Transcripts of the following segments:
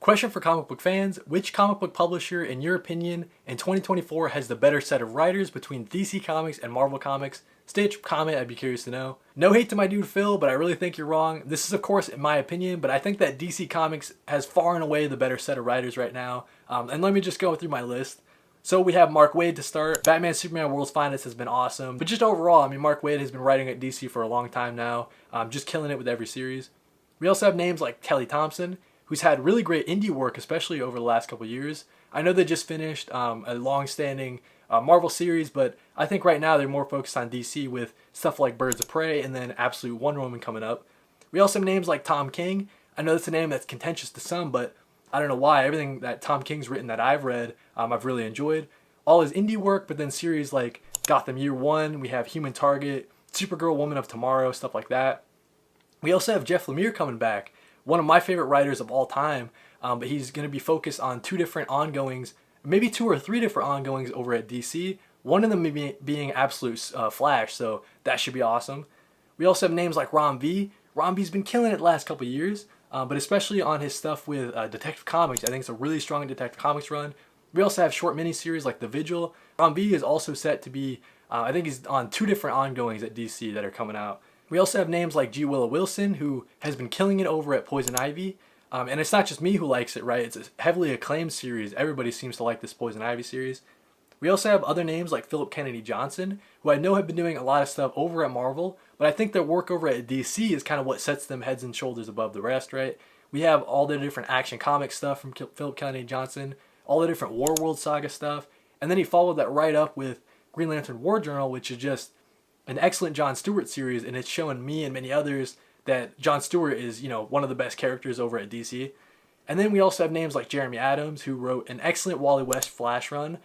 Question for comic book fans: which comic book publisher, in your opinion, in 2024 has the better set of writers between DC Comics and Marvel Comics? Stitch, comment, I'd be curious to know. No hate to my dude Phil, but I really think you're wrong. This is of course in my opinion, but I think that DC Comics has far and away the better set of writers right now. And let me just go through my list. So we have Mark Waid to start. Batman Superman World's Finest has been awesome. But just overall, I mean, Mark Waid has been writing at DC for a long time now, just killing it with every series. We also have names like Kelly Thompson, who's had really great indie work, especially over the last couple of years. I know they just finished a long-standing Marvel series, but I think right now they're more focused on DC with stuff like Birds of Prey and then Absolute Wonder Woman coming up. We also have names like Tom King. I know that's a name that's contentious to some, but I don't know why. Everything that Tom King's written that I've read, I've really enjoyed. All his indie work, but then series like Gotham Year One, we have Human Target, Supergirl, Woman of Tomorrow, stuff like that. We also have Jeff Lemire coming back, one of my favorite writers of all time, but he's going to be focused on two different ongoings, maybe two or three different ongoings over at DC, one of them being Absolute Flash, so that should be awesome. We also have names like Ron V. Ron V's been killing it the last couple of years, but especially on his stuff with Detective Comics. I think it's a really strong Detective Comics run. We also have short miniseries like The Vigil. Ron V is also set to be, I think he's on two different ongoings at DC that are coming out. We also have names like G. Willow Wilson, who has been killing it over at Poison Ivy. And it's not just me who likes it, right? It's a heavily acclaimed series. Everybody seems to like this Poison Ivy series. We also have other names like Philip Kennedy Johnson, who I know have been doing a lot of stuff over at Marvel, but I think their work over at DC is kind of what sets them heads and shoulders above the rest, right? We have all the different Action Comics stuff from Philip Kennedy Johnson, all the different Warworld Saga stuff, and then he followed that right up with Green Lantern War Journal, which is just an excellent John Stewart series, and it's shown me and many others that John Stewart is, one of the best characters over at DC. And then we also have names like Jeremy Adams, who wrote an excellent Wally West Flash run.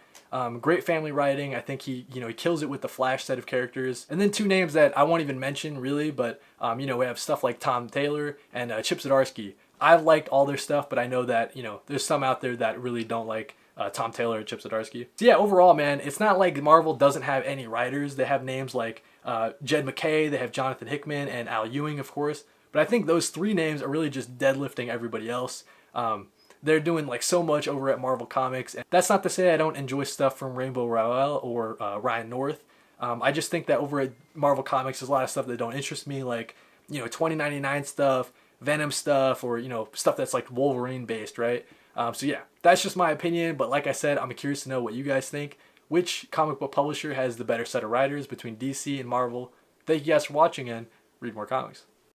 Great family writing. I think he kills it with the Flash set of characters. And then two names that I won't even mention really, but we have stuff like Tom Taylor and Chip Zdarsky. I've liked all their stuff, but I know that there's some out there that really don't like Tom Taylor or Chip Zdarsky. So yeah, overall, man, it's not like Marvel doesn't have any writers. They have names like Jed MacKay, they have Jonathan Hickman, and Al Ewing, of course. But I think those three names are really just deadlifting everybody else. They're doing like so much over at Marvel Comics. And that's not to say I don't enjoy stuff from Rainbow Rowell or Ryan North. I just think that over at Marvel Comics, there's a lot of stuff that don't interest me, like 2099 stuff, Venom stuff, or stuff that's like Wolverine based, right? So yeah, that's just my opinion. But like I said, I'm curious to know what you guys think. Which comic book publisher has the better set of writers between DC and Marvel? Thank you guys for watching, and read more comics.